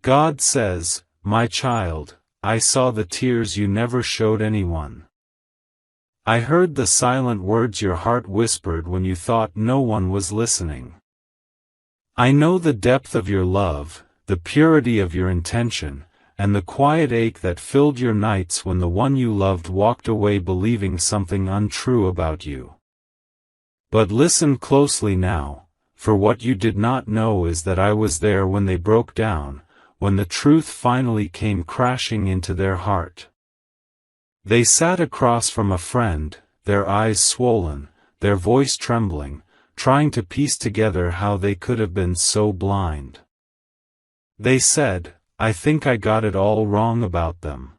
God says, "My child, I saw the tears you never showed anyone. I heard the silent words your heart whispered when you thought no one was listening. I know the depth of your love, the purity of your intention, and the quiet ache that filled your nights when the one you loved walked away believing something untrue about you. But listen closely now, for what you did not know is that I was there when they broke down, when the truth finally came crashing into their heart. They sat across from a friend, their eyes swollen, their voice trembling, trying to piece together how they could have been so blind. They said, "I think I got it all wrong about them."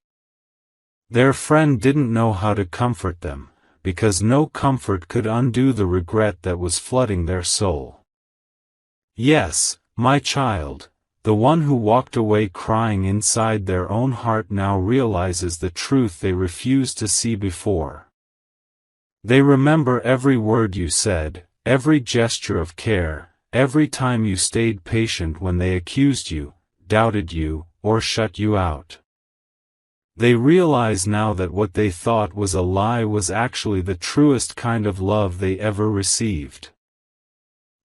Their friend didn't know how to comfort them, because no comfort could undo the regret that was flooding their soul. Yes, my child, the one who walked away crying inside their own heart now realizes the truth they refused to see before. They remember every word you said, every gesture of care, every time you stayed patient when they accused you, doubted you, or shut you out. They realize now that what they thought was a lie was actually the truest kind of love they ever received.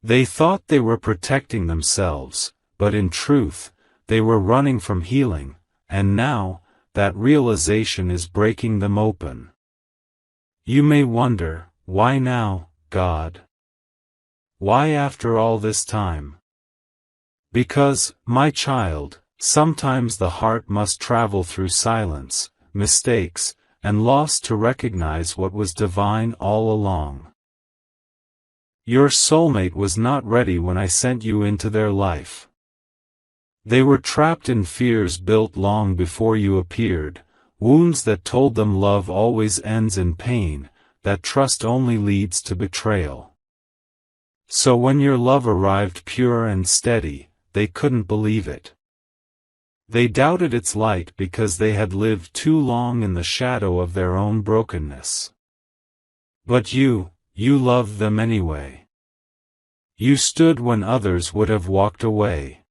They thought they were protecting themselves, but in truth, they were running from healing, and now, that realization is breaking them open. You may wonder, why now, God? Why after all this time? Because, my child, sometimes the heart must travel through silence, mistakes, and loss to recognize what was divine all along. Your soulmate was not ready when I sent you into their life. They were trapped in fears built long before you appeared, wounds that told them love always ends in pain, that trust only leads to betrayal. So when your love arrived pure and steady, they couldn't believe it. They doubted its light because they had lived too long in the shadow of their own brokenness. But you loved them anyway. You stood when others would have walked away.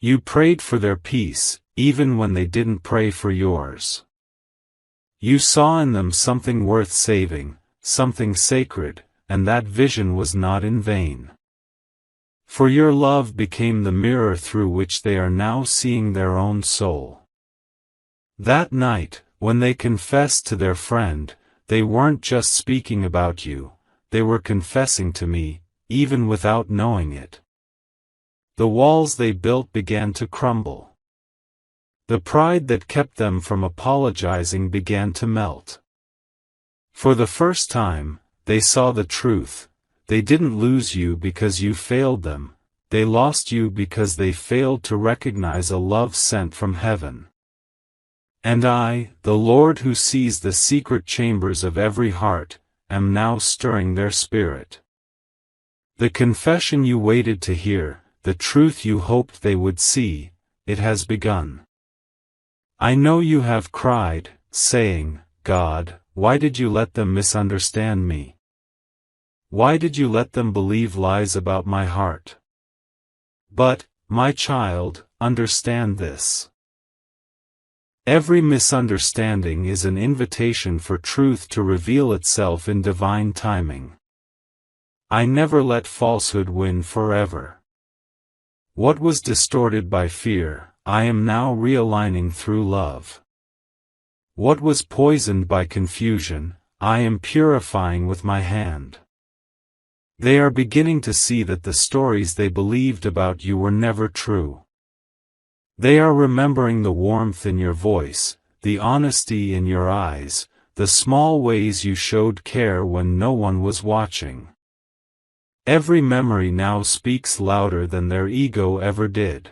You prayed for their peace, even when they didn't pray for yours. You saw in them something worth saving, something sacred, and that vision was not in vain. For your love became the mirror through which they are now seeing their own soul. That night, when they confessed to their friend, they weren't just speaking about you, they were confessing to me, even without knowing it. The walls they built began to crumble. The pride that kept them from apologizing began to melt. For the first time, they saw the truth. They didn't lose you because you failed them, they lost you because they failed to recognize a love sent from heaven. And I, the Lord who sees the secret chambers of every heart, am now stirring their spirit. The confession you waited to hear, the truth you hoped they would see, it has begun. I know you have cried, saying, God, why did you let them misunderstand me? Why did you let them believe lies about my heart? But, my child, understand this. Every misunderstanding is an invitation for truth to reveal itself in divine timing. I never let falsehood win forever. What was distorted by fear, I am now realigning through love. What was poisoned by confusion, I am purifying with my hand. They are beginning to see that the stories they believed about you were never true. They are remembering the warmth in your voice, the honesty in your eyes, the small ways you showed care when no one was watching. Every memory now speaks louder than their ego ever did.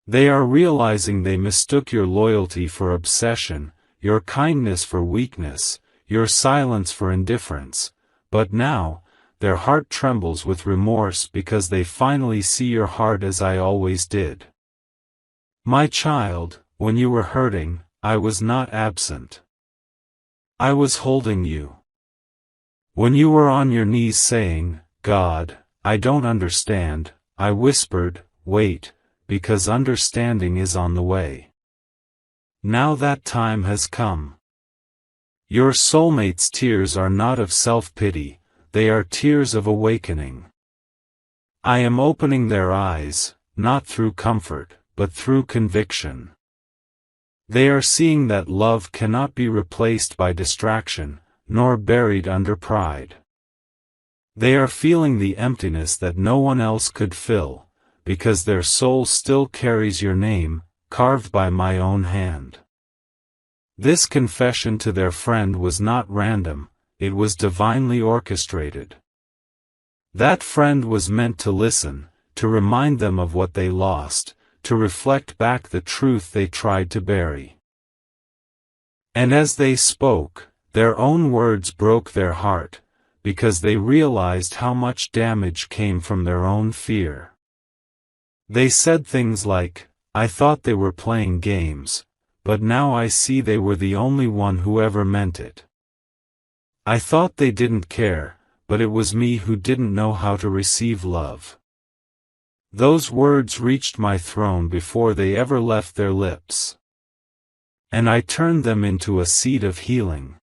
They are realizing they mistook your loyalty for obsession, your kindness for weakness, your silence for indifference, but now, their heart trembles with remorse because they finally see your heart as I always did. My child, when you were hurting, I was not absent. I was holding you. When you were on your knees saying, God, I don't understand, I whispered, wait, because understanding is on the way. Now that time has come. Your soulmate's tears are not of self-pity, they are tears of awakening. I am opening their eyes, not through comfort, but through conviction. They are seeing that love cannot be replaced by distraction, nor buried under pride. They are feeling the emptiness that no one else could fill, because their soul still carries your name, carved by my own hand. This confession to their friend was not random, it was divinely orchestrated. That friend was meant to listen, to remind them of what they lost, to reflect back the truth they tried to bury. And as they spoke, their own words broke their heart, because they realized how much damage came from their own fear. They said things like, "I thought they were playing games, but now I see they were the only one who ever meant it. I thought they didn't care, but it was me who didn't know how to receive love." Those words reached my throne before they ever left their lips. And I turned them into a seed of healing.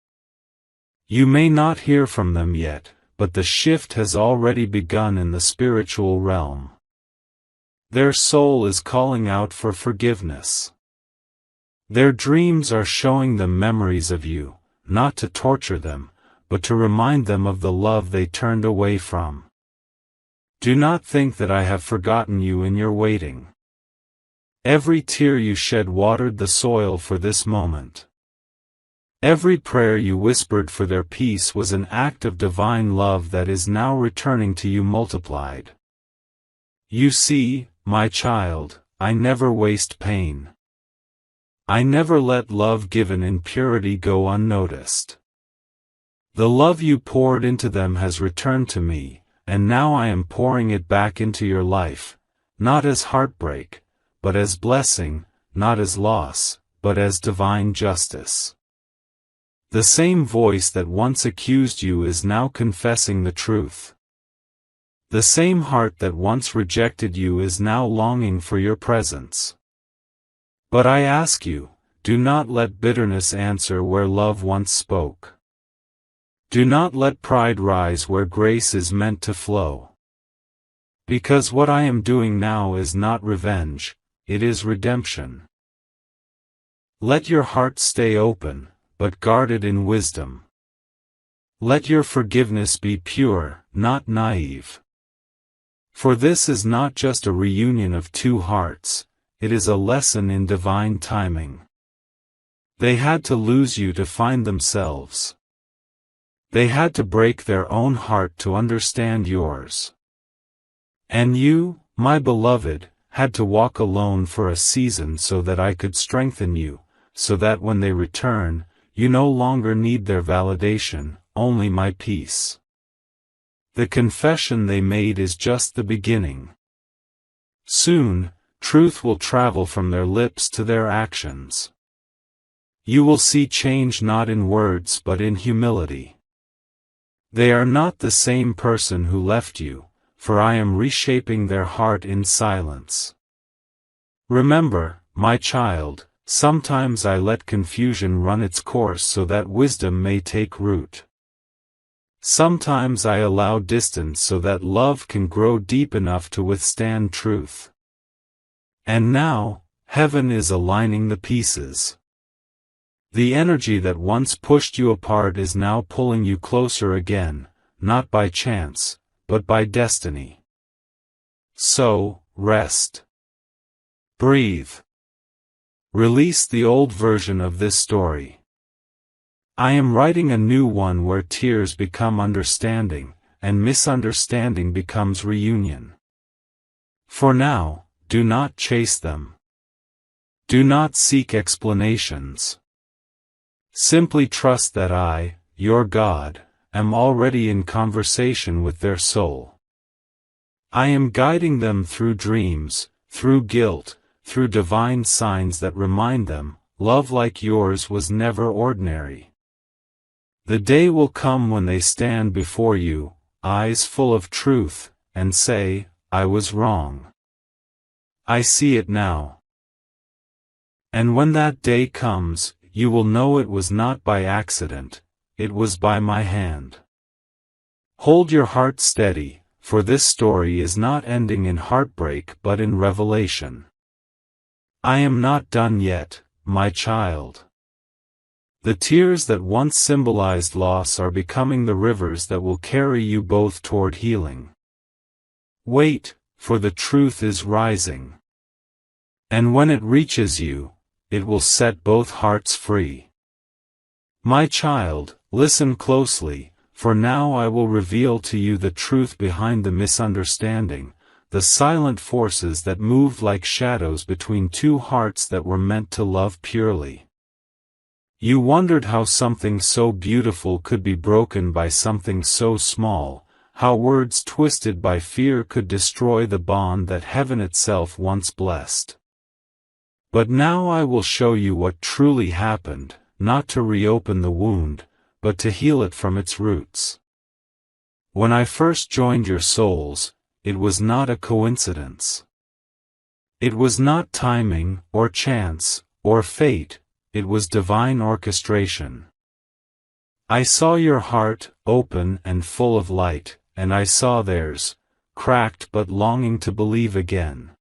You may not hear from them yet, but the shift has already begun in the spiritual realm. Their soul is calling out for forgiveness. Their dreams are showing them memories of you, not to torture them, but to remind them of the love they turned away from. Do not think that I have forgotten you in your waiting. Every tear you shed watered the soil for this moment. Every prayer you whispered for their peace was an act of divine love that is now returning to you multiplied. You see, my child, I never waste pain. I never let love given in purity go unnoticed. The love you poured into them has returned to me, and now I am pouring it back into your life, not as heartbreak, but as blessing, not as loss, but as divine justice. The same voice that once accused you is now confessing the truth. The same heart that once rejected you is now longing for your presence. But I ask you, do not let bitterness answer where love once spoke. Do not let pride rise where grace is meant to flow. Because what I am doing now is not revenge, it is redemption. Let your heart stay open, but guarded in wisdom. Let your forgiveness be pure, not naive. For this is not just a reunion of two hearts, it is a lesson in divine timing. They had to lose you to find themselves. They had to break their own heart to understand yours. And you, my beloved, had to walk alone for a season so that I could strengthen you, so that when they return, you no longer need their validation, only my peace. The confession they made is just the beginning. Soon, truth will travel from their lips to their actions. You will see change not in words but in humility. They are not the same person who left you, for I am reshaping their heart in silence. Remember, my child, sometimes I let confusion run its course so that wisdom may take root. Sometimes I allow distance so that love can grow deep enough to withstand truth. And now, heaven is aligning the pieces. The energy that once pushed you apart is now pulling you closer again, not by chance, but by destiny. So, rest. Breathe. Release the old version of this story. I am writing a new one where tears become understanding, and misunderstanding becomes reunion. For now, do not chase them. Do not seek explanations. Simply trust that I, your God, am already in conversation with their soul. I am guiding them through dreams, through guilt, through divine signs that remind them, love like yours was never ordinary. The day will come when they stand before you, eyes full of truth, and say, I was wrong. I see it now. And when that day comes, you will know it was not by accident, it was by my hand. Hold your heart steady, for this story is not ending in heartbreak but in revelation. I am not done yet, my child. The tears that once symbolized loss are becoming the rivers that will carry you both toward healing. Wait, for the truth is rising. And when it reaches you, it will set both hearts free. My child, listen closely, for now I will reveal to you the truth behind the misunderstanding, the silent forces that moved like shadows between two hearts that were meant to love purely. You wondered how something so beautiful could be broken by something so small, how words twisted by fear could destroy the bond that heaven itself once blessed. But now I will show you what truly happened, not to reopen the wound, but to heal it from its roots. When I first joined your souls, it was not a coincidence. It was not timing, or chance, or fate, it was divine orchestration. I saw your heart, open and full of light, and I saw theirs, cracked but longing to believe again.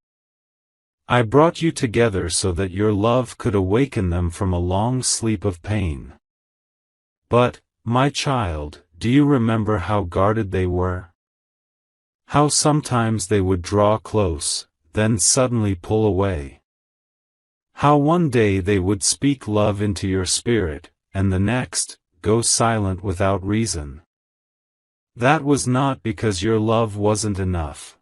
I brought you together so that your love could awaken them from a long sleep of pain. But, my child, do you remember how guarded they were? How sometimes they would draw close, then suddenly pull away. How one day they would speak love into your spirit, and the next, go silent without reason. That was not because your love wasn't enough.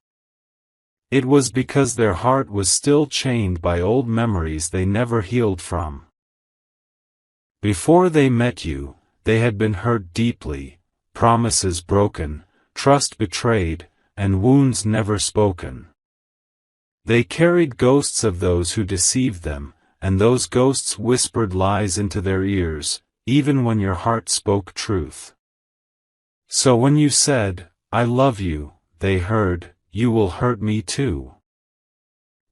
It was because their heart was still chained by old memories they never healed from. Before they met you, they had been hurt deeply, promises broken, trust betrayed, and wounds never spoken. They carried ghosts of those who deceived them, and those ghosts whispered lies into their ears, even when your heart spoke truth. So when you said, "I love you," they heard, "You will hurt me too."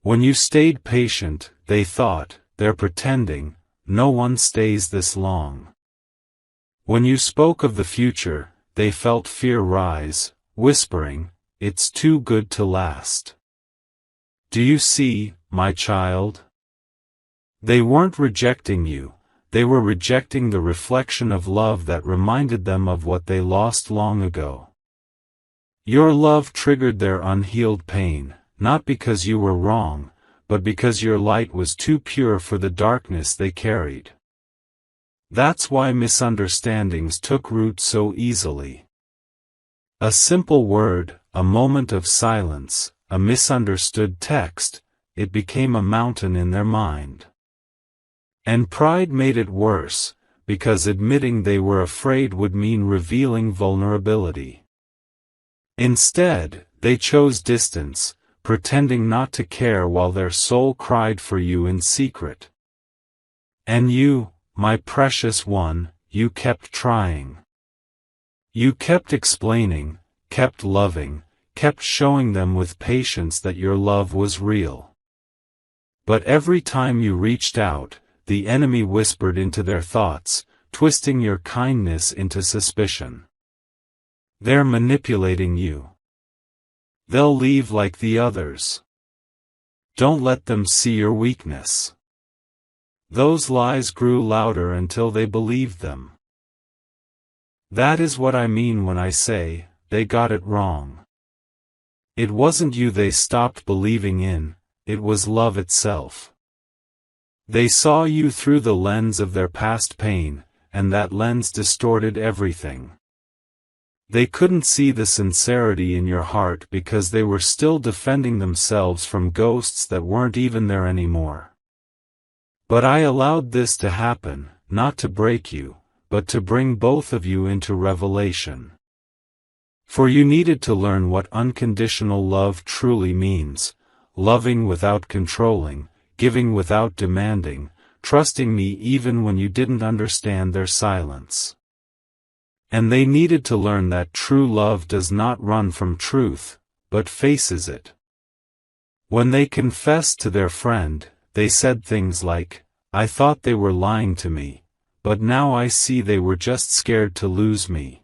When you stayed patient, they thought, "They're pretending, no one stays this long." When you spoke of the future, they felt fear rise, whispering, "It's too good to last." Do you see, my child? They weren't rejecting you, they were rejecting the reflection of love that reminded them of what they lost long ago. Your love triggered their unhealed pain, not because you were wrong, but because your light was too pure for the darkness they carried. That's why misunderstandings took root so easily. A simple word, a moment of silence, a misunderstood text, it became a mountain in their mind. And pride made it worse, because admitting they were afraid would mean revealing vulnerability. Instead, they chose distance, pretending not to care while their soul cried for you in secret. And you, my precious one, you kept trying. You kept explaining, kept loving, kept showing them with patience that your love was real. But every time you reached out, the enemy whispered into their thoughts, twisting your kindness into suspicion. They're manipulating you. They'll leave like the others. Don't let them see your weakness. Those lies grew louder until they believed them. That is what I mean when I say, they got it wrong. It wasn't you they stopped believing in, it was love itself. They saw you through the lens of their past pain, and that lens distorted everything. They couldn't see the sincerity in your heart because they were still defending themselves from ghosts that weren't even there anymore. But I allowed this to happen, not to break you, but to bring both of you into revelation. For you needed to learn what unconditional love truly means, loving without controlling, giving without demanding, trusting me even when you didn't understand their silence. And they needed to learn that true love does not run from truth, but faces it. When they confessed to their friend, they said things like, "I thought they were lying to me, but now I see they were just scared to lose me."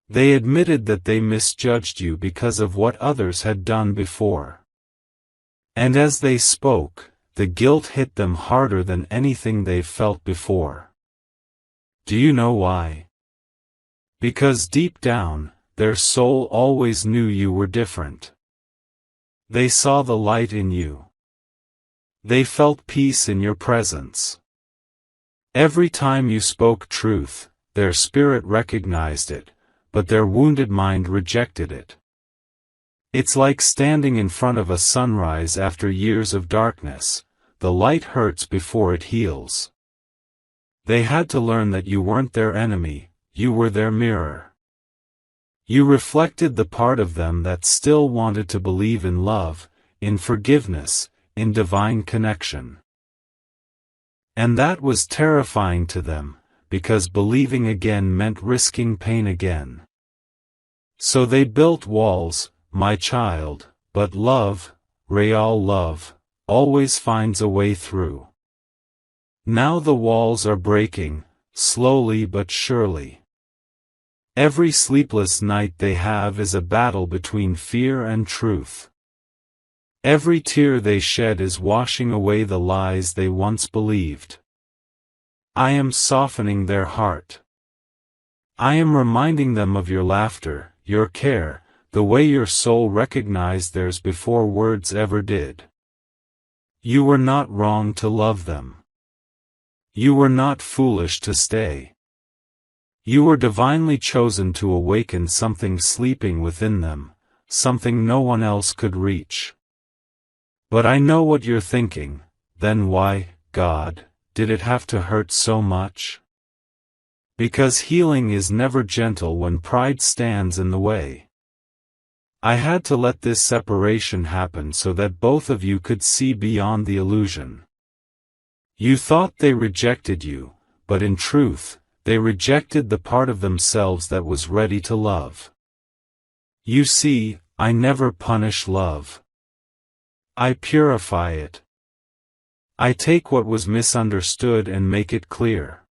They admitted that they misjudged you because of what others had done before. And as they spoke, the guilt hit them harder than anything they've felt before. Do you know why? Because deep down, their soul always knew you were different. They saw the light in you. They felt peace in your presence. Every time you spoke truth, their spirit recognized it, but their wounded mind rejected it. It's like standing in front of a sunrise after years of darkness. The light hurts before it heals. They had to learn that you weren't their enemy, you were their mirror. You reflected the part of them that still wanted to believe in love, in forgiveness, in divine connection. And that was terrifying to them, because believing again meant risking pain again. So they built walls, my child, but love, real love, always finds a way through. Now the walls are breaking, slowly but surely. Every sleepless night they have is a battle between fear and truth. Every tear they shed is washing away the lies they once believed. I am softening their heart. I am reminding them of your laughter, your care, the way your soul recognized theirs before words ever did. You were not wrong to love them. You were not foolish to stay. You were divinely chosen to awaken something sleeping within them, something no one else could reach. But I know what you're thinking, then why, God, did it have to hurt so much? Because healing is never gentle when pride stands in the way. I had to let this separation happen so that both of you could see beyond the illusion. You thought they rejected you, but in truth, they rejected the part of themselves that was ready to love. You see, I never punish love. I purify it. I take what was misunderstood and make it clear.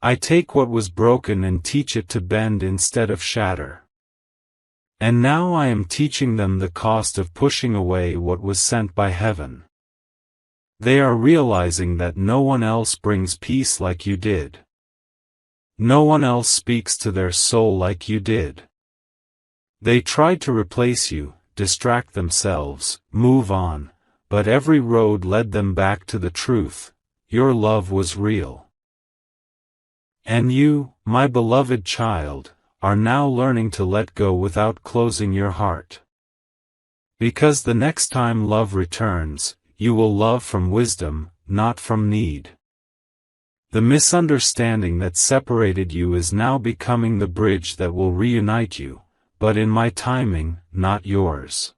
I take what was broken and teach it to bend instead of shatter. And now I am teaching them the cost of pushing away what was sent by heaven. They are realizing that no one else brings peace like you did. No one else speaks to their soul like you did. They tried to replace you, distract themselves, move on, but every road led them back to the truth. Your love was real. And you, my beloved child, are now learning to let go without closing your heart. Because the next time love returns, you will love from wisdom, not from need. The misunderstanding that separated you is now becoming the bridge that will reunite you, but in my timing, not yours.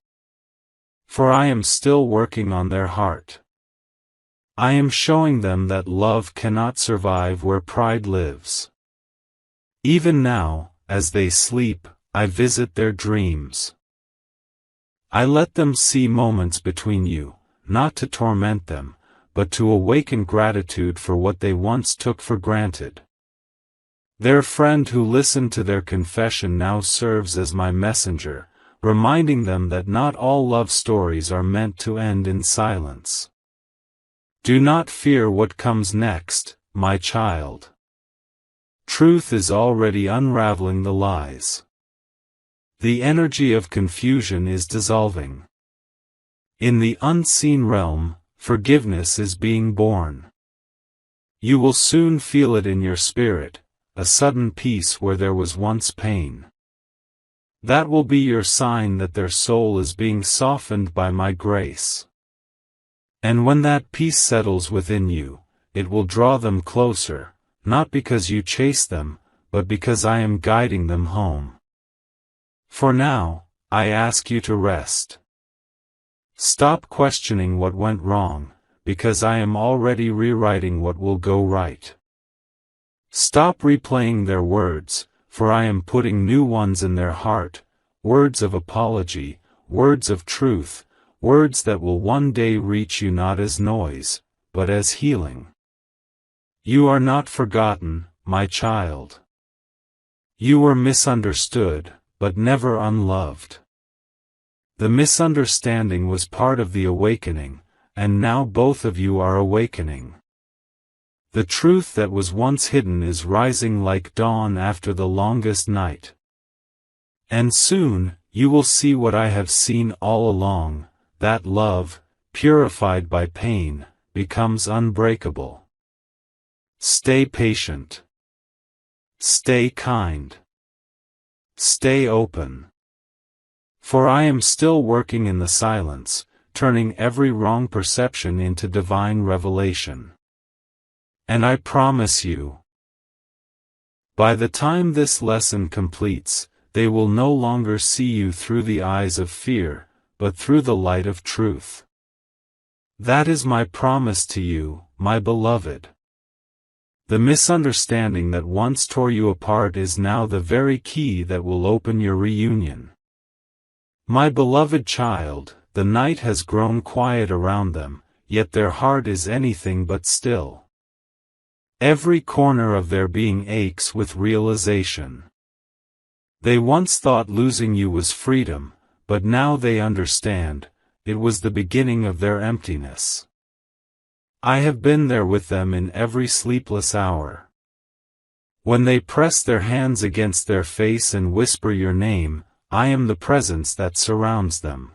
For I am still working on their heart. I am showing them that love cannot survive where pride lives. Even now, as they sleep, I visit their dreams. I let them see moments between you, not to torment them, but to awaken gratitude for what they once took for granted. Their friend who listened to their confession now serves as my messenger, reminding them that not all love stories are meant to end in silence. Do not fear what comes next, my child. Truth is already unraveling the lies. The energy of confusion is dissolving. In the unseen realm, forgiveness is being born. You will soon feel it in your spirit, a sudden peace where there was once pain. That will be your sign that their soul is being softened by my grace. And when that peace settles within you, it will draw them closer, not because you chase them, but because I am guiding them home. For now, I ask you to rest. Stop questioning what went wrong, because I am already rewriting what will go right. Stop replaying their words, for I am putting new ones in their heart, words of apology, words of truth, words that will one day reach you not as noise, but as healing. You are not forgotten, my child. You were misunderstood, but never unloved. The misunderstanding was part of the awakening, and now both of you are awakening. The truth that was once hidden is rising like dawn after the longest night. And soon, you will see what I have seen all along, that love, purified by pain, becomes unbreakable. Stay patient. Stay kind. Stay open. For I am still working in the silence, turning every wrong perception into divine revelation. And I promise you, by the time this lesson completes, they will no longer see you through the eyes of fear, but through the light of truth. That is my promise to you, my beloved. The misunderstanding that once tore you apart is now the very key that will open your reunion. My beloved child, the night has grown quiet around them, yet their heart is anything but still. Every corner of their being aches with realization. They once thought losing you was freedom, but now they understand, it was the beginning of their emptiness. I have been there with them in every sleepless hour. When they press their hands against their face and whisper your name, I am the presence that surrounds them.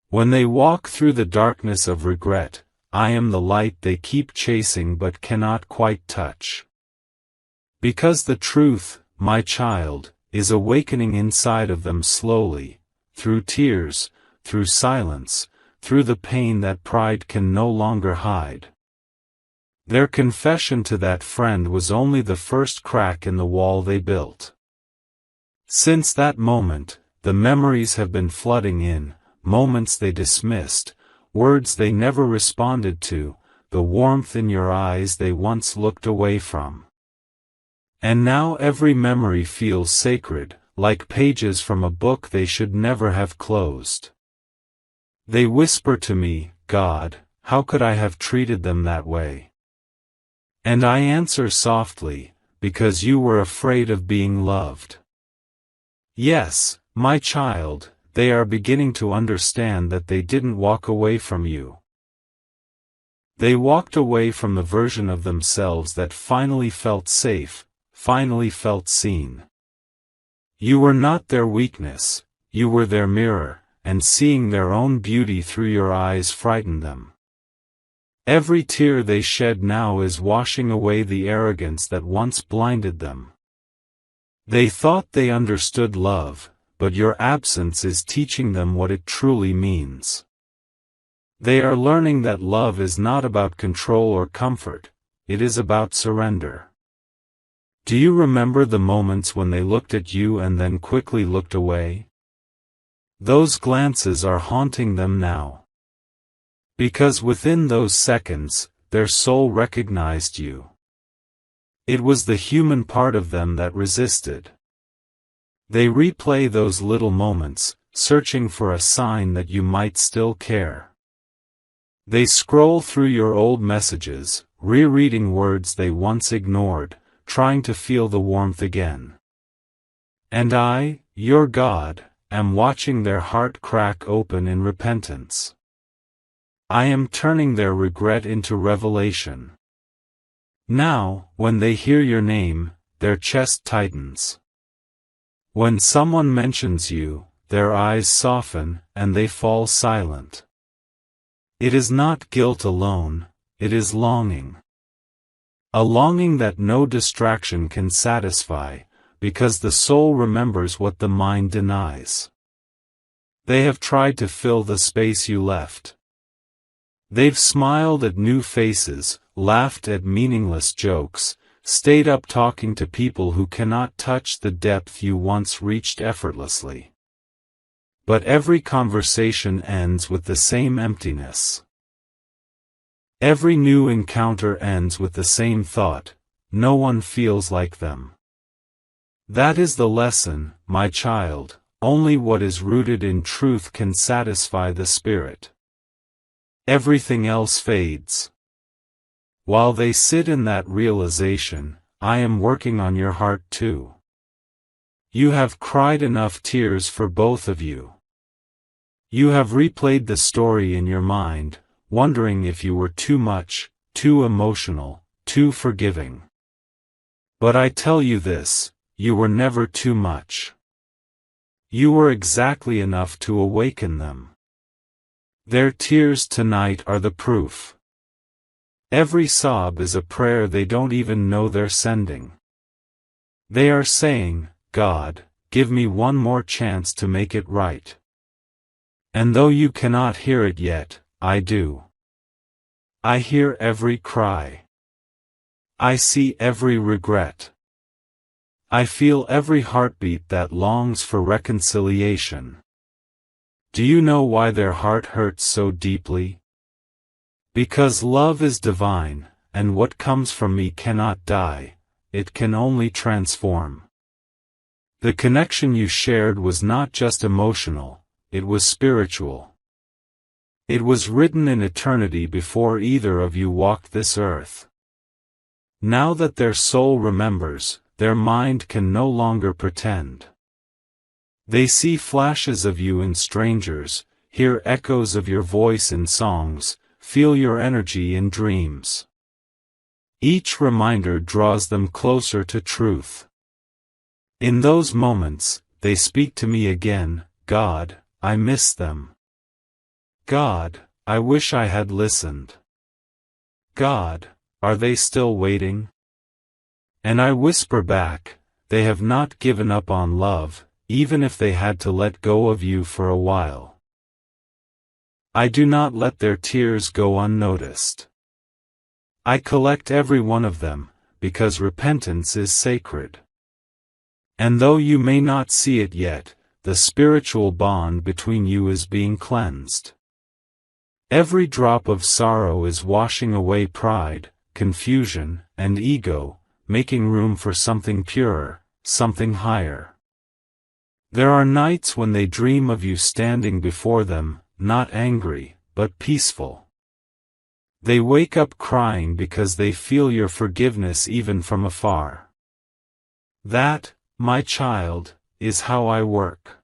When they walk through the darkness of regret, I am the light they keep chasing but cannot quite touch. Because the truth, my child, is awakening inside of them slowly, through tears, through silence, through the pain that pride can no longer hide. Their confession to that friend was only the first crack in the wall they built. Since that moment, the memories have been flooding in, moments they dismissed, words they never responded to, the warmth in your eyes they once looked away from. And now every memory feels sacred, like pages from a book they should never have closed. They whisper to me, God, how could I have treated them that way? And I answer softly, because you were afraid of being loved. Yes, my child, they are beginning to understand that they didn't walk away from you. They walked away from the version of themselves that finally felt safe, finally felt seen. You were not their weakness, you were their mirror, and seeing their own beauty through your eyes frightened them. Every tear they shed now is washing away the arrogance that once blinded them. They thought they understood love, but your absence is teaching them what it truly means. They are learning that love is not about control or comfort, it is about surrender. Do you remember the moments when they looked at you and then quickly looked away? Those glances are haunting them now. Because within those seconds, their soul recognized you. It was the human part of them that resisted. They replay those little moments, searching for a sign that you might still care. They scroll through your old messages, rereading words they once ignored, trying to feel the warmth again. And I, your God, am watching their heart crack open in repentance. I am turning their regret into revelation. Now, when they hear your name, their chest tightens. When someone mentions you, their eyes soften, and they fall silent. It is not guilt alone, it is longing. A longing that no distraction can satisfy, because the soul remembers what the mind denies. They have tried to fill the space you left. They've smiled at new faces, laughed at meaningless jokes, stayed up talking to people who cannot touch the depth you once reached effortlessly. But every conversation ends with the same emptiness. Every new encounter ends with the same thought, no one feels like them. That is the lesson, my child, Only what is rooted in truth can satisfy the spirit. Everything else fades. While they sit in that realization, I am working on your heart too. You have cried enough tears for both of you. You have replayed the story in your mind, wondering if you were too much, too emotional, too forgiving. But I tell you this, you were never too much. You were exactly enough to awaken them. Their tears tonight are the proof. Every sob is a prayer they don't even know they're sending. They are saying, God, give me one more chance to make it right. And though you cannot hear it yet, I do. I hear every cry. I see every regret. I feel every heartbeat that longs for reconciliation. Do you know why their heart hurts so deeply? Because love is divine, and what comes from me cannot die, it can only transform. The connection you shared was not just emotional, it was spiritual. It was written in eternity before either of you walked this earth. Now that their soul remembers, their mind can no longer pretend. They see flashes of you in strangers, hear echoes of your voice in songs, feel your energy in dreams. Each reminder draws them closer to truth. In those moments, they speak to me again, God, I miss them. God, I wish I had listened. God, are they still waiting? And I whisper back, they have not given up on love, even if they had to let go of you for a while. I do not let their tears go unnoticed. I collect every one of them, because repentance is sacred. And though you may not see it yet, the spiritual bond between you is being cleansed. Every drop of sorrow is washing away pride, confusion, and ego, making room for something purer, something higher. There are nights when they dream of you standing before them, not angry, but peaceful. They wake up crying because they feel your forgiveness even from afar. That, my child, is how I work.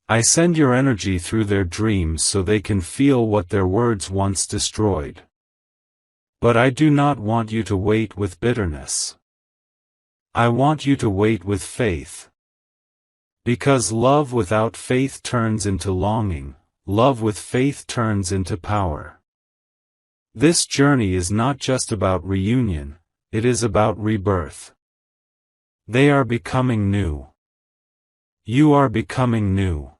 I send your energy through their dreams so they can feel what their words once destroyed. But I do not want you to wait with bitterness. I want you to wait with faith. Because love without faith turns into longing, love with faith turns into power. This journey is not just about reunion, it is about rebirth. They are becoming new. You are becoming new.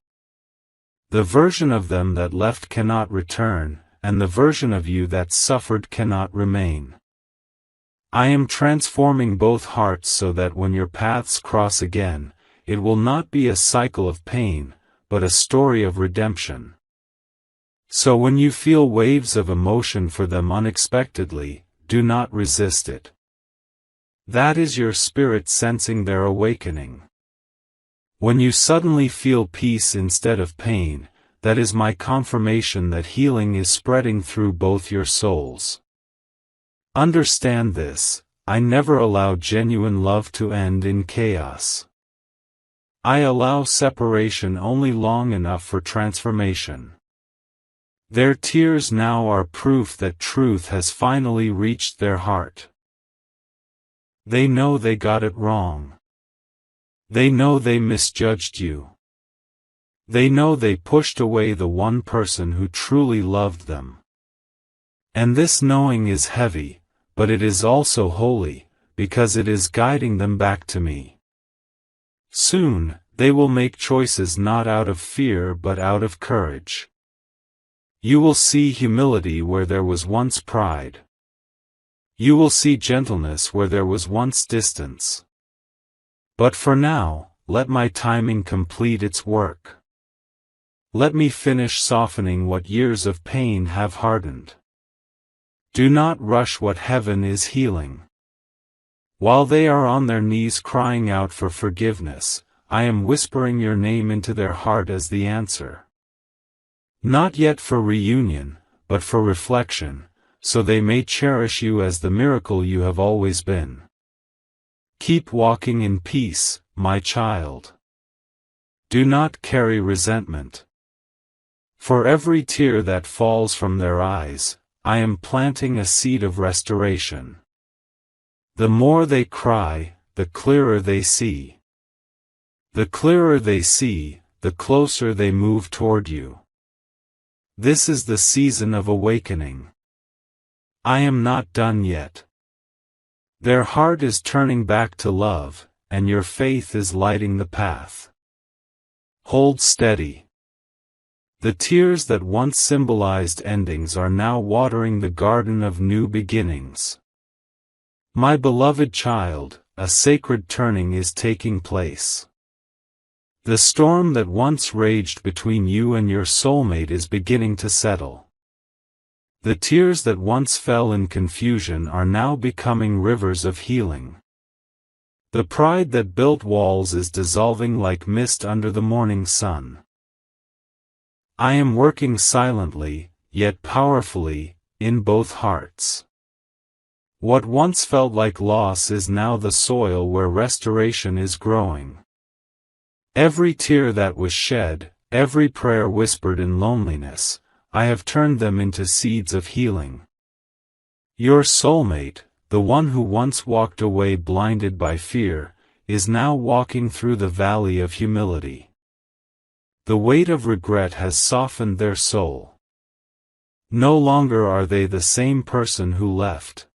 The version of them that left cannot return, and the version of you that suffered cannot remain. I am transforming both hearts so that when your paths cross again, it will not be a cycle of pain, but a story of redemption. So when you feel waves of emotion for them unexpectedly, do not resist it. That is your spirit sensing their awakening. When you suddenly feel peace instead of pain, that is my confirmation that healing is spreading through both your souls. Understand this, I never allow genuine love to end in chaos. I allow separation only long enough for transformation. Their tears now are proof that truth has finally reached their heart. They know they got it wrong. They know they misjudged you. They know they pushed away the one person who truly loved them. And this knowing is heavy, but it is also holy, because it is guiding them back to me. Soon, they will make choices not out of fear but out of courage. You will see humility where there was once pride. You will see gentleness where there was once distance. But for now, let my timing complete its work. Let me finish softening what years of pain have hardened. Do not rush what heaven is healing. While they are on their knees crying out for forgiveness, I am whispering your name into their heart as the answer. Not yet for reunion, but for reflection, so they may cherish you as the miracle you have always been. Keep walking in peace, my child. Do not carry resentment. For every tear that falls from their eyes, I am planting a seed of restoration. The more they cry, the clearer they see. The clearer they see, the closer they move toward you. This is the season of awakening. I am not done yet. Their heart is turning back to love, and your faith is lighting the path. Hold steady. The tears that once symbolized endings are now watering the garden of new beginnings. My beloved child, a sacred turning is taking place. The storm that once raged between you and your soulmate is beginning to settle. The tears that once fell in confusion are now becoming rivers of healing. The pride that built walls is dissolving like mist under the morning sun. I am working silently, yet powerfully, in both hearts. What once felt like loss is now the soil where restoration is growing. Every tear that was shed, every prayer whispered in loneliness, I have turned them into seeds of healing. Your soulmate, the one who once walked away blinded by fear, is now walking through the valley of humility. The weight of regret has softened their soul. No longer are they the same person who left.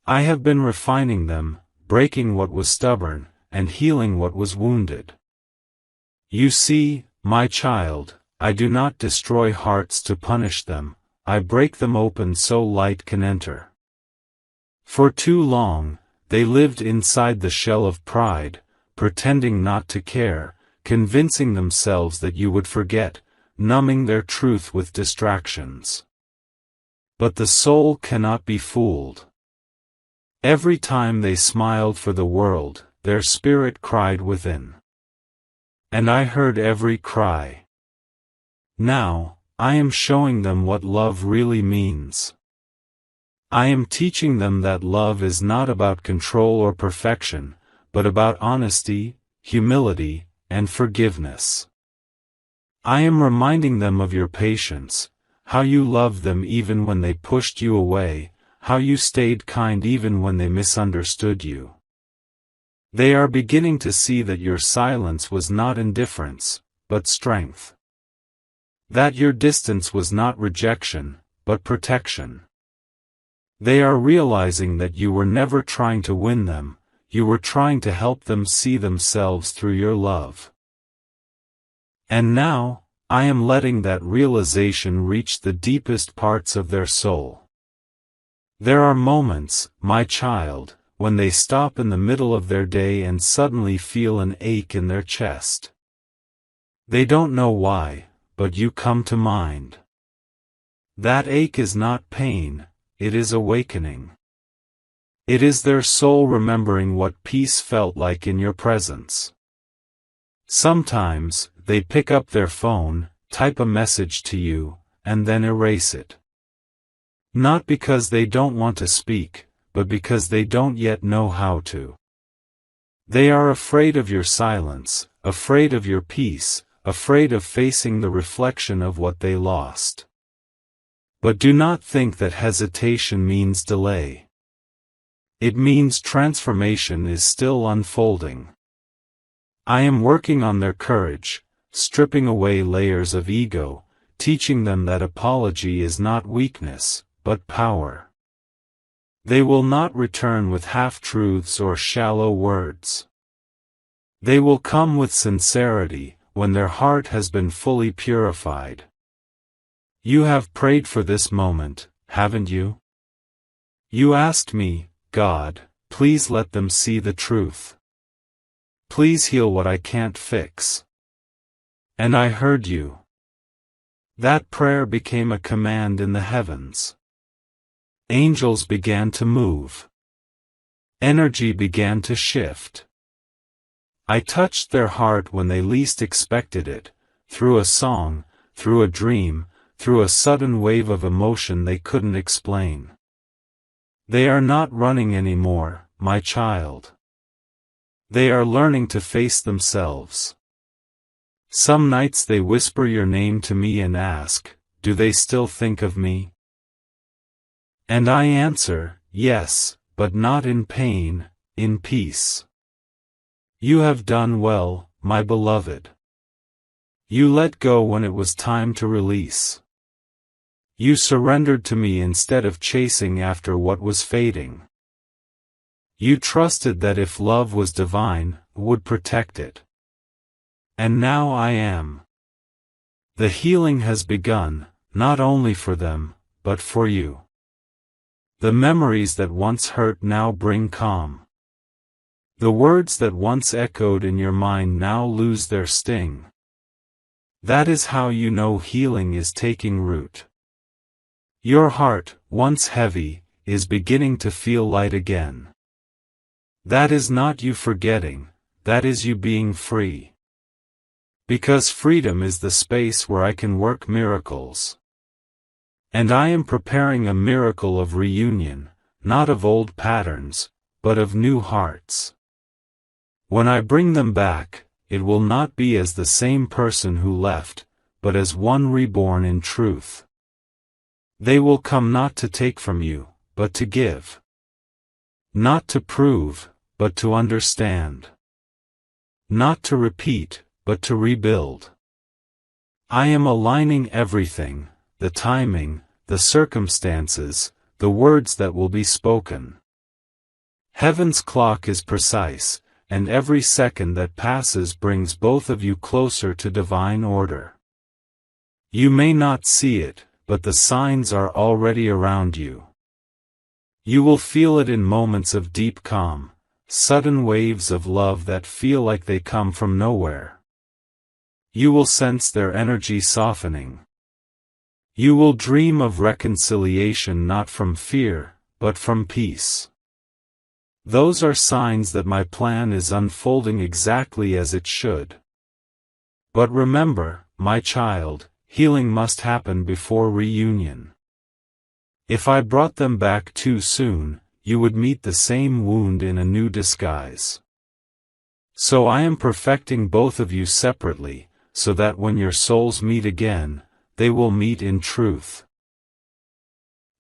I have been refining them, breaking what was stubborn, and healing what was wounded. You see, my child, I do not destroy hearts to punish them, I break them open so light can enter. For too long, they lived inside the shell of pride, pretending not to care, convincing themselves that you would forget, numbing their truth with distractions. But the soul cannot be fooled. Every time they smiled for the world, their spirit cried within. And I heard every cry. Now, I am showing them what love really means. I am teaching them that love is not about control or perfection, but about honesty, humility, and forgiveness. I am reminding them of your patience, how you loved them even when they pushed you away, how you stayed kind even when they misunderstood you. They are beginning to see that your silence was not indifference, but strength. That your distance was not rejection, but protection. They are realizing that you were never trying to win them, you were trying to help them see themselves through your love. And now, I am letting that realization reach the deepest parts of their soul. There are moments, my child, when they stop in the middle of their day and suddenly feel an ache in their chest. They don't know why, but you come to mind. That ache is not pain, it is awakening. It is their soul remembering what peace felt like in your presence. Sometimes, they pick up their phone, type a message to you, and then erase it. Not because they don't want to speak, but because they don't yet know how to. They are afraid of your silence, afraid of your peace, afraid of facing the reflection of what they lost. But do not think that hesitation means delay. It means transformation is still unfolding. I am working on their courage, stripping away layers of ego, teaching them that apology is not weakness, but power. They will not return with half-truths or shallow words. They will come with sincerity, when their heart has been fully purified. You have prayed for this moment, haven't you? You asked me, God, please let them see the truth. Please heal what I can't fix. And I heard you. That prayer became a command in the heavens. Angels began to move. Energy began to shift. I touched their heart when they least expected it, through a song, through a dream, through a sudden wave of emotion they couldn't explain. They are not running anymore, my child. They are learning to face themselves. Some nights they whisper your name to me and ask, do they still think of me? And I answer, yes, but not in pain, in peace. You have done well, my beloved. You let go when it was time to release. You surrendered to me instead of chasing after what was fading. You trusted that if love was divine, would protect it. And now I am. The healing has begun, not only for them, but for you. The memories that once hurt now bring calm. The words that once echoed in your mind now lose their sting. That is how you know healing is taking root. Your heart, once heavy, is beginning to feel light again. That is not you forgetting, that is you being free. Because freedom is the space where I can work miracles. And I am preparing a miracle of reunion, not of old patterns, but of new hearts. When I bring them back, it will not be as the same person who left, but as one reborn in truth. They will come not to take from you, but to give. Not to prove, but to understand. Not to repeat, but to rebuild. I am aligning everything, the timing, the circumstances, the words that will be spoken. Heaven's clock is precise, and every second that passes brings both of you closer to divine order. You may not see it, but the signs are already around you. You will feel it in moments of deep calm, sudden waves of love that feel like they come from nowhere. You will sense their energy softening. You will dream of reconciliation not from fear, but from peace. Those are signs that my plan is unfolding exactly as it should. But remember, my child, healing must happen before reunion. If I brought them back too soon, you would meet the same wound in a new disguise. So I am perfecting both of you separately, so that when your souls meet again, they will meet in truth.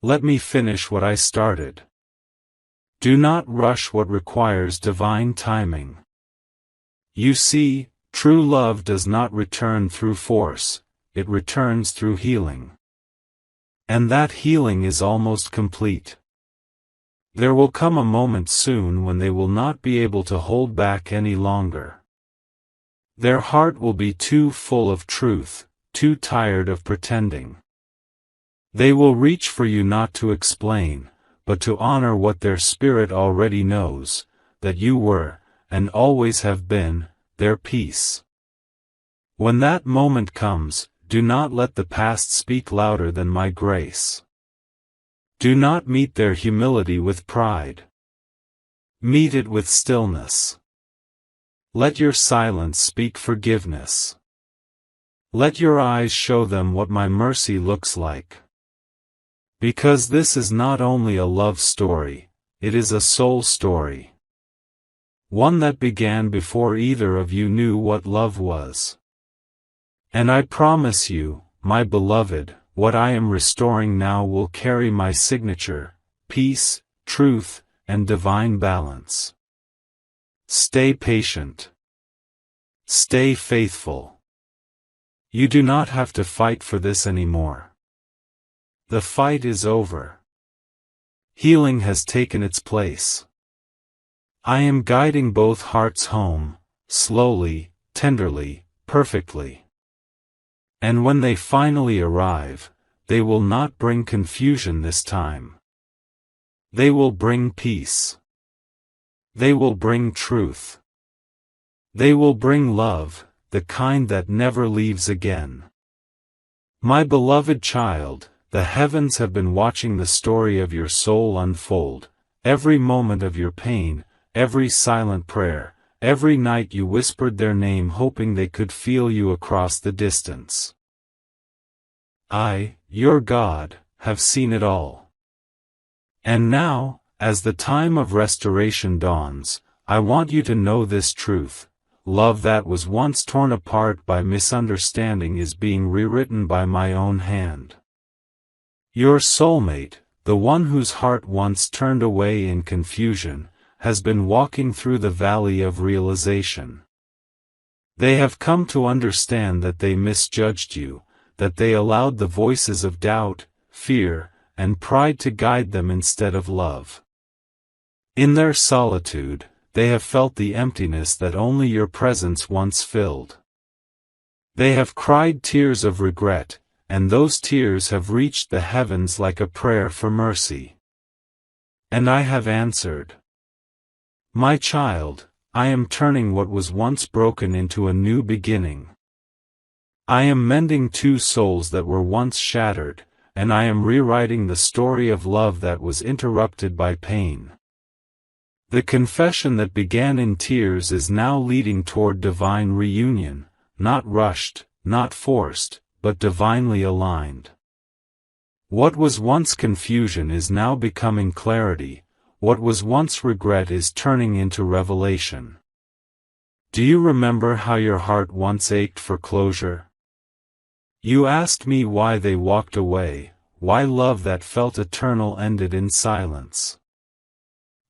Let me finish what I started. Do not rush what requires divine timing. You see, true love does not return through force, it returns through healing. And that healing is almost complete. There will come a moment soon when they will not be able to hold back any longer. Their heart will be too full of truth, too tired of pretending. They will reach for you not to explain, but to honor what their spirit already knows, that you were, and always have been, their peace. When that moment comes, do not let the past speak louder than my grace. Do not meet their humility with pride. Meet it with stillness. Let your silence speak forgiveness. Let your eyes show them what my mercy looks like. Because this is not only a love story, it is a soul story. One that began before either of you knew what love was. And I promise you, my beloved, what I am restoring now will carry my signature, peace, truth, and divine balance. Stay patient. Stay faithful. You do not have to fight for this anymore. The fight is over. Healing has taken its place. I am guiding both hearts home, slowly, tenderly, perfectly. And when they finally arrive, they will not bring confusion this time. They will bring peace. They will bring truth. They will bring love, the kind that never leaves again. My beloved child, the heavens have been watching the story of your soul unfold, every moment of your pain, every silent prayer, every night you whispered their name hoping they could feel you across the distance. I, your God, have seen it all. And now, as the time of restoration dawns, I want you to know this truth: love that was once torn apart by misunderstanding is being rewritten by my own hand. Your soulmate, the one whose heart once turned away in confusion, has been walking through the valley of realization. They have come to understand that they misjudged you, that they allowed the voices of doubt, fear, and pride to guide them instead of love. In their solitude, they have felt the emptiness that only your presence once filled. They have cried tears of regret, and those tears have reached the heavens like a prayer for mercy. And I have answered. My child, I am turning what was once broken into a new beginning. I am mending two souls that were once shattered, and I am rewriting the story of love that was interrupted by pain. The confession that began in tears is now leading toward divine reunion, not rushed, not forced, but divinely aligned. What was once confusion is now becoming clarity, what was once regret is turning into revelation. Do you remember how your heart once ached for closure? You asked me why they walked away, why love that felt eternal ended in silence.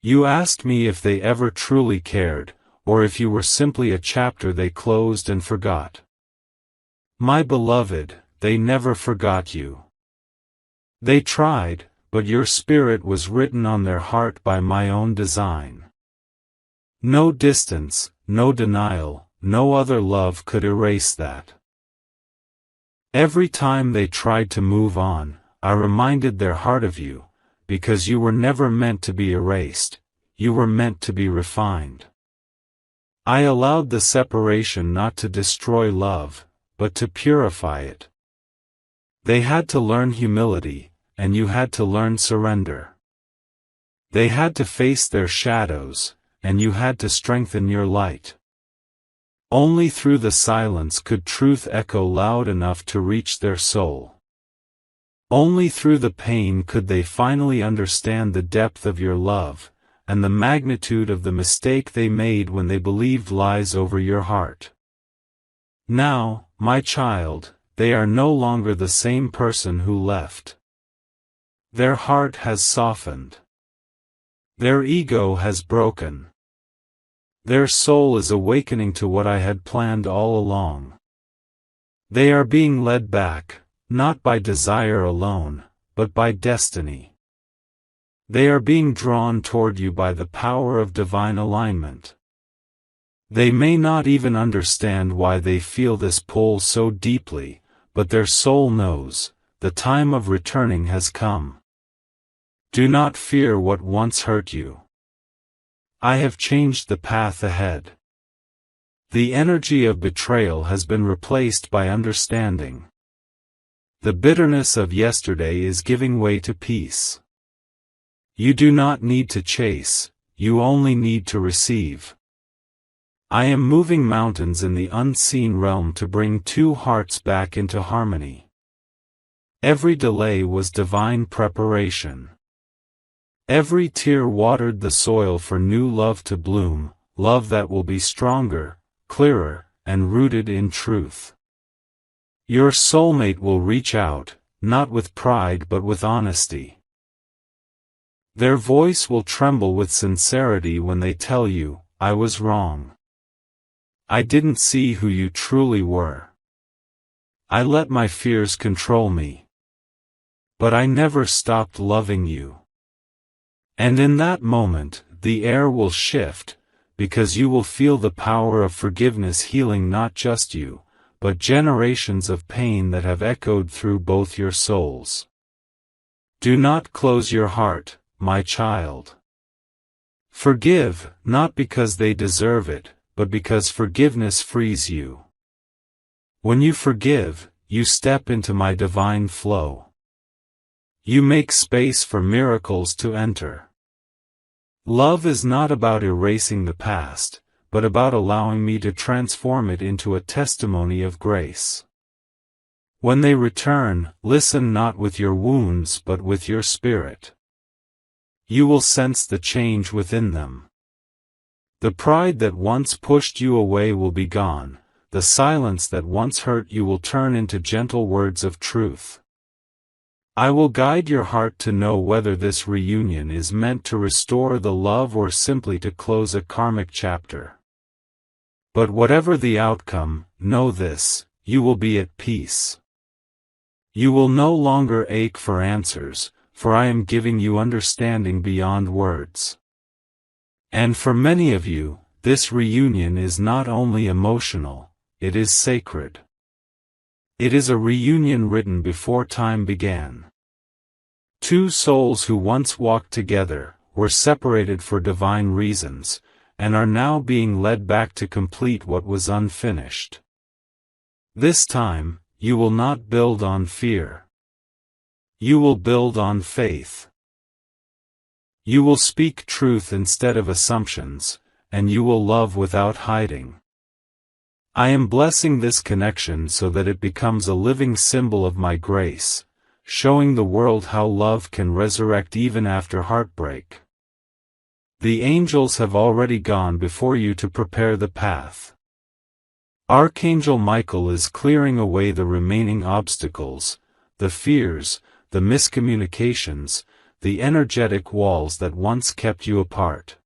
You asked me if they ever truly cared, or if you were simply a chapter they closed and forgot. My beloved, they never forgot you. They tried, but your spirit was written on their heart by my own design. No distance, no denial, no other love could erase that. Every time they tried to move on, I reminded their heart of you, because you were never meant to be erased, you were meant to be refined. I allowed the separation not to destroy love, but to purify it. They had to learn humility, and you had to learn surrender. They had to face their shadows, and you had to strengthen your light. Only through the silence could truth echo loud enough to reach their soul. Only through the pain could they finally understand the depth of your love, and the magnitude of the mistake they made when they believed lies over your heart. Now, my child, they are no longer the same person who left. Their heart has softened. Their ego has broken. Their soul is awakening to what I had planned all along. They are being led back, not by desire alone, but by destiny. They are being drawn toward you by the power of divine alignment. They may not even understand why they feel this pull so deeply, but their soul knows, the time of returning has come. Do not fear what once hurt you. I have changed the path ahead. The energy of betrayal has been replaced by understanding. The bitterness of yesterday is giving way to peace. You do not need to chase, you only need to receive. I am moving mountains in the unseen realm to bring two hearts back into harmony. Every delay was divine preparation. Every tear watered the soil for new love to bloom, love that will be stronger, clearer, and rooted in truth. Your soulmate will reach out, not with pride but with honesty. Their voice will tremble with sincerity when they tell you, I was wrong. I didn't see who you truly were. I let my fears control me. But I never stopped loving you. And in that moment, the air will shift, because you will feel the power of forgiveness healing not just you, but generations of pain that have echoed through both your souls. Do not close your heart, my child. Forgive, not because they deserve it, but because forgiveness frees you. When you forgive, you step into my divine flow. You make space for miracles to enter. Love is not about erasing the past, but about allowing me to transform it into a testimony of grace. When they return, listen not with your wounds but with your spirit. You will sense the change within them. The pride that once pushed you away will be gone, the silence that once hurt you will turn into gentle words of truth. I will guide your heart to know whether this reunion is meant to restore the love or simply to close a karmic chapter. But whatever the outcome, know this, you will be at peace. You will no longer ache for answers, for I am giving you understanding beyond words. And for many of you, this reunion is not only emotional, it is sacred. It is a reunion written before time began. Two souls who once walked together, were separated for divine reasons, and are now being led back to complete what was unfinished. This time, you will not build on fear. You will build on faith. You will speak truth instead of assumptions, and you will love without hiding. I am blessing this connection so that it becomes a living symbol of my grace, showing the world how love can resurrect even after heartbreak. The angels have already gone before you to prepare the path. Archangel Michael is clearing away the remaining obstacles, the fears, the miscommunications, the energetic walls that once kept you apart.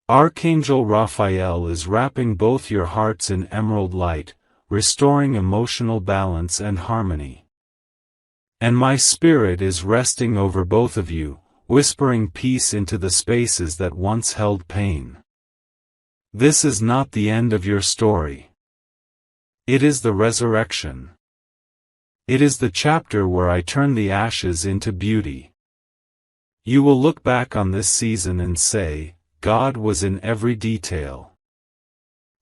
Archangel Raphael is wrapping both your hearts in emerald light, restoring emotional balance and harmony. And my spirit is resting over both of you, whispering peace into the spaces that once held pain. This is not the end of your story. It is the resurrection. It is the chapter where I turn the ashes into beauty. You will look back on this season and say, God was in every detail.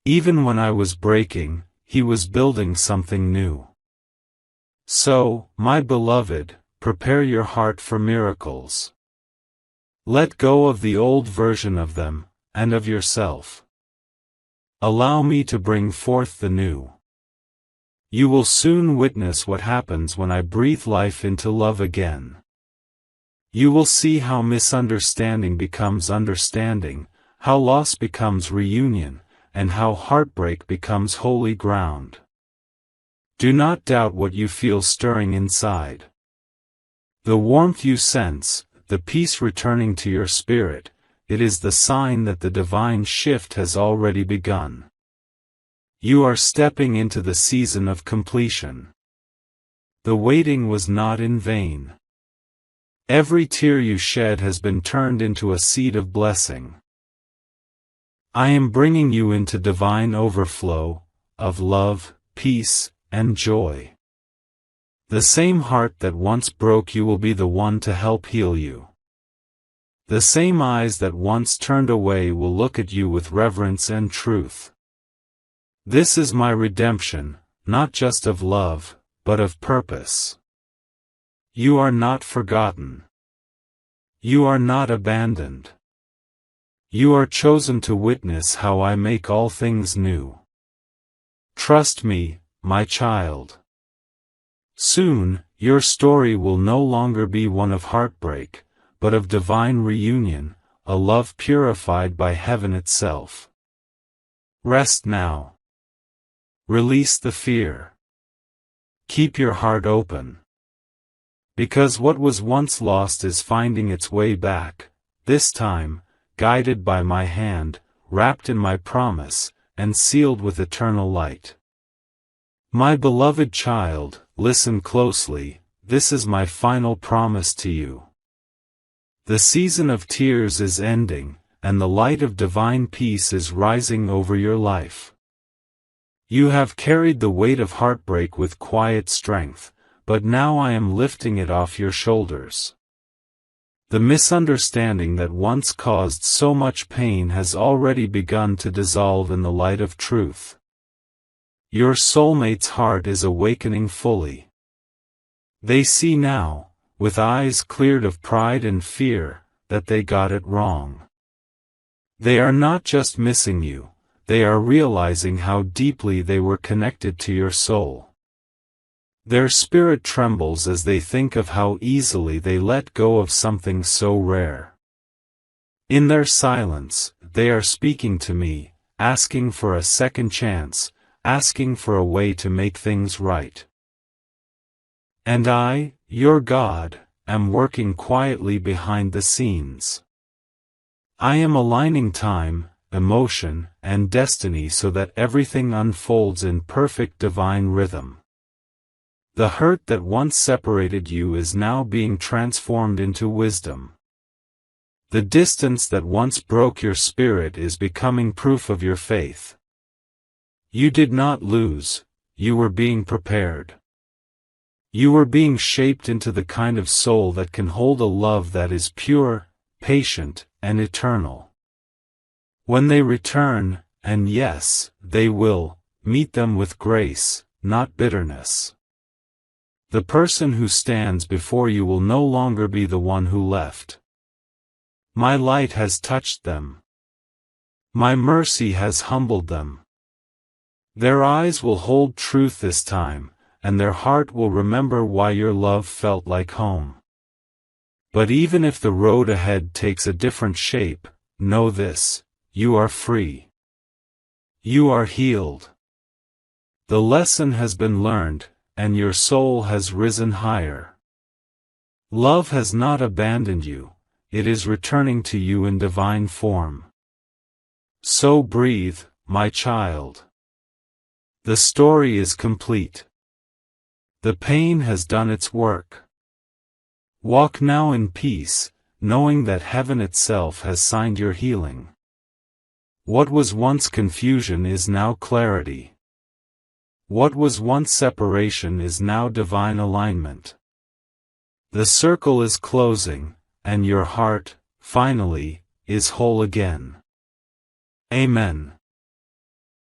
Even when I was breaking, He was building something new. So, my beloved, prepare your heart for miracles. Let go of the old version of them, and of yourself. Allow me to bring forth the new. You will soon witness what happens when I breathe life into love again. You will see how misunderstanding becomes understanding, how loss becomes reunion, and how heartbreak becomes holy ground. Do not doubt what you feel stirring inside. The warmth you sense, the peace returning to your spirit, it is the sign that the divine shift has already begun. You are stepping into the season of completion. The waiting was not in vain. Every tear you shed has been turned into a seed of blessing. I am bringing you into divine overflow, of love, peace, and joy. The same heart that once broke you will be the one to help heal you. The same eyes that once turned away will look at you with reverence and truth. This is my redemption, not just of love, but of purpose. You are not forgotten. You are not abandoned. You are chosen to witness how I make all things new. Trust me, my child. Soon, your story will no longer be one of heartbreak, but of divine reunion, a love purified by heaven itself. Rest now. Release the fear. Keep your heart open. Because what was once lost is finding its way back, this time, guided by my hand, wrapped in my promise, and sealed with eternal light. My beloved child, listen closely, this is my final promise to you. The season of tears is ending, and the light of divine peace is rising over your life. You have carried the weight of heartbreak with quiet strength, but now I am lifting it off your shoulders. The misunderstanding that once caused so much pain has already begun to dissolve in the light of truth. Your soulmate's heart is awakening fully. They see now, with eyes cleared of pride and fear, that they got it wrong. They are not just missing you, they are realizing how deeply they were connected to your soul. Their spirit trembles as they think of how easily they let go of something so rare. In their silence, they are speaking to me, asking for a second chance, asking for a way to make things right. And I, your God, am working quietly behind the scenes. I am aligning time, emotion, and destiny so that everything unfolds in perfect divine rhythm. The hurt that once separated you is now being transformed into wisdom. The distance that once broke your spirit is becoming proof of your faith. You did not lose, you were being prepared. You were being shaped into the kind of soul that can hold a love that is pure, patient, and eternal. When they return, and yes, they will, meet them with grace, not bitterness. The person who stands before you will no longer be the one who left. My light has touched them. My mercy has humbled them. Their eyes will hold truth this time, and their heart will remember why your love felt like home. But even if the road ahead takes a different shape, know this: you are free. You are healed. The lesson has been learned, and your soul has risen higher. Love has not abandoned you, it is returning to you in divine form. So breathe, my child. The story is complete. The pain has done its work. Walk now in peace, knowing that heaven itself has signed your healing. What was once confusion is now clarity. What was once separation is now divine alignment. The circle is closing, and your heart, finally, is whole again. Amen.